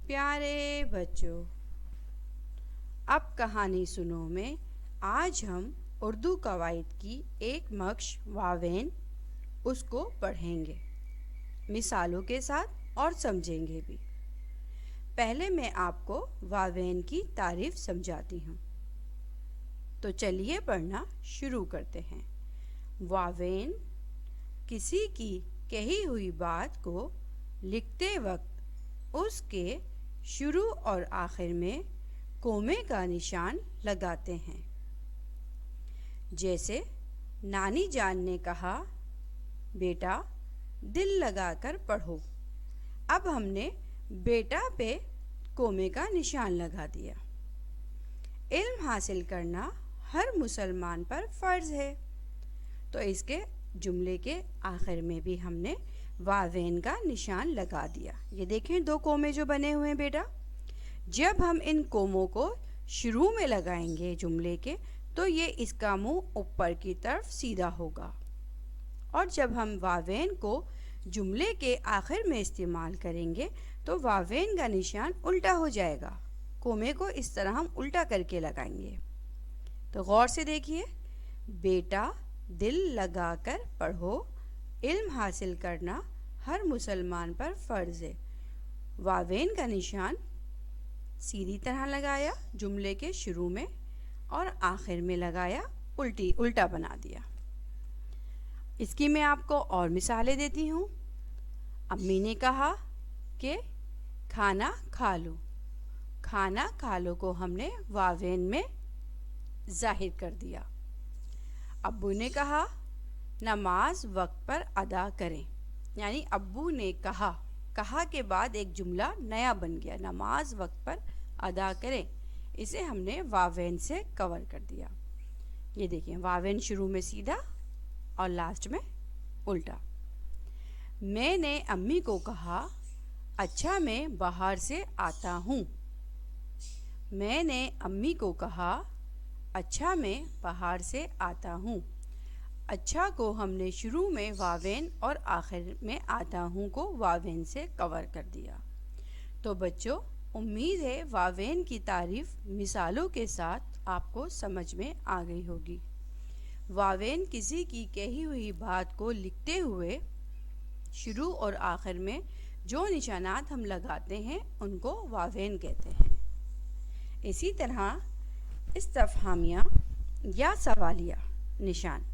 प्यारे बच्चों, अब कहानी सुनो में आज हम उर्दू कवायद की एक मश्क वावेन उसको पढ़ेंगे मिसालों के साथ और समझेंगे भी। पहले मैं आपको वावेन की तारीफ समझाती हूँ, तो चलिए पढ़ना शुरू करते हैं। वावेन किसी की कही हुई बात को लिखते वक्त उसके शुरू और आखिर में कोमे का निशान लगाते हैं। जैसे नानी जान ने कहा, बेटा दिल लगाकर पढ़ो। अब हमने बेटा पे कोमे का निशान लगा दिया। इल्म हासिल करना हर मुसलमान पर फ़र्ज़ है, तो इसके जुमले के आखिर में भी हमने वावेन का निशान लगा दिया। ये देखें, दो कोमे जो बने हुए हैं बेटा। जब हम इन कोमों को शुरू में लगाएंगे जुमले के, तो ये इसका मुंह ऊपर की तरफ सीधा होगा, और जब हम वावेन को जुमले के आखिर में इस्तेमाल करेंगे तो वावेन का निशान उल्टा हो जाएगा। कोमे को इस तरह हम उल्टा करके लगाएंगे। तो गौर से देखिए, बेटा दिल लगाकर पढ़ो, इल्म हासिल करना हर मुसलमान पर फ़र्ज़ है। वावेन का निशान सीधी तरह लगाया जुमले के शुरू में, और आखिर में लगाया उल्टा बना दिया। इसकी मैं आपको और मिसालें देती हूँ। अम्मी ने कहा कि खाना खा लो। खाना खा लो को हमने वावेन में ज़ाहिर कर दिया। अब्बू ने कहा नमाज वक्त पर अदा करें, यानी अब्बू ने कहा के बाद एक जुमला नया बन गया, नमाज वक्त पर अदा करें। इसे हमने वावेन से कवर कर दिया। ये देखिए, वावेन शुरू में सीधा और लास्ट में उल्टा। मैंने अम्मी को कहा, अच्छा मैं बाहर से आता हूँ। मैंने अम्मी को कहा, अच्छा मैं बाहर से आता हूँ। अच्छा को हमने शुरू में वावेन और आखिर में आता हूँ को वावेन से कवर कर दिया। तो बच्चों, उम्मीद है वावेन की तारीफ मिसालों के साथ आपको समझ में आ गई होगी। वावेन किसी की कही हुई बात को लिखते हुए शुरू और आखिर में जो निशानात हम लगाते हैं उनको वावेन कहते हैं। इसी तरह इस्तफहामिया या सवालिया निशान।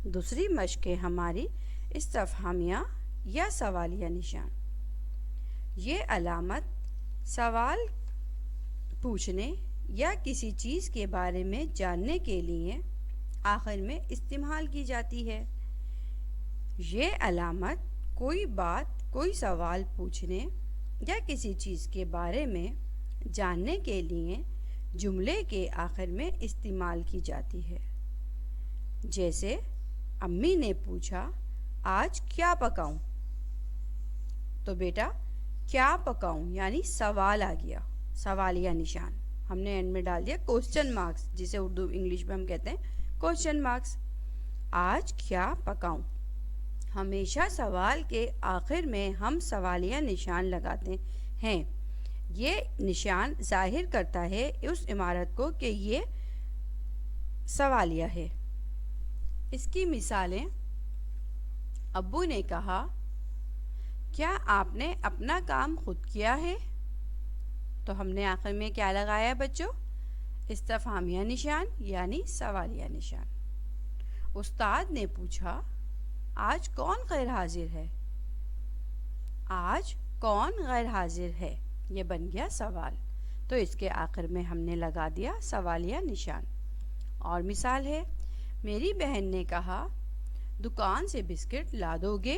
दूसरी मश्क है हमारी इस्तफहामिया या सवालिया निशान। ये अलामत सवाल पूछने या किसी चीज़ के बारे में जानने के लिए आखिर में इस्तेमाल की जाती है। ये अलामत कोई बात, कोई सवाल पूछने या किसी चीज़ के बारे में जानने के लिए जुमले के आखिर में इस्तेमाल की जाती है। जैसे अम्मी ने पूछा, आज क्या पकाऊं? तो बेटा क्या पकाऊं यानी सवाल आ गया, सवालिया निशान। हमने एंड में डाल दिया क्वेश्चन मार्क्स, जिसे उर्दू इंग्लिश में हम कहते हैं क्वेश्चन मार्क्स। आज क्या पकाऊं? हमेशा सवाल के आखिर में हम सवालिया निशान लगाते हैं। ये निशान जाहिर करता है उस इमारत को कि ये सवालिया है। इसकी मिसालें, अब्बू ने कहा, क्या आपने अपना काम खुद किया है? तो हमने आखिर में क्या लगाया बच्चों? इस्तफहामिया निशान यानी सवालिया निशान। उस्ताद ने पूछा, आज कौन गैर हाजिर है? आज कौन गैर हाजिर है, ये बन गया सवाल। तो इसके आखिर में हमने लगा दिया सवालिया निशान। और मिसाल है, मेरी बहन ने कहा, दुकान से बिस्किट ला दोगे?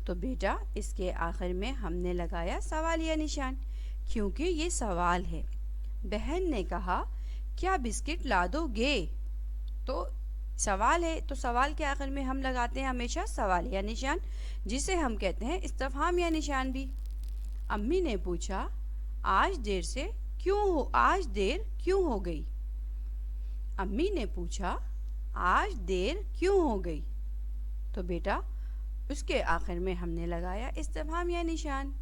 तो बेटा इसके आखिर में हमने लगाया सवालिया निशान, क्योंकि ये सवाल है। बहन ने कहा, क्या बिस्किट ला दोगे? तो सवाल है, तो सवाल के आखिर में हम लगाते हैं हमेशा सवालिया निशान, जिसे हम कहते हैं इस्तफहामिया निशान भी। अम्मी ने पूछा, आज देर क्यों हो गई? अम्मी ने पूछा, आज देर क्यों हो गई? तो बेटा उसके आखिर में हमने लगाया इस्तिफहामिया निशान।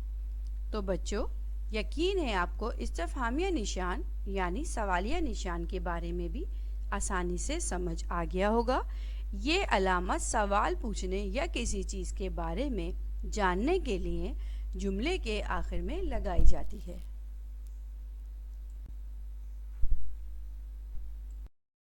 تو بچوں یقین ہے آپ کو استفہامیہ نشان یعنی سوالیہ نشان کے بارے میں بھی آسانی سے سمجھ آ گیا ہوگا۔ یہ علامت سوال پوچھنے یا کسی چیز کے بارے میں جاننے کے لیے جملے کے آخر میں لگائی جاتی ہے۔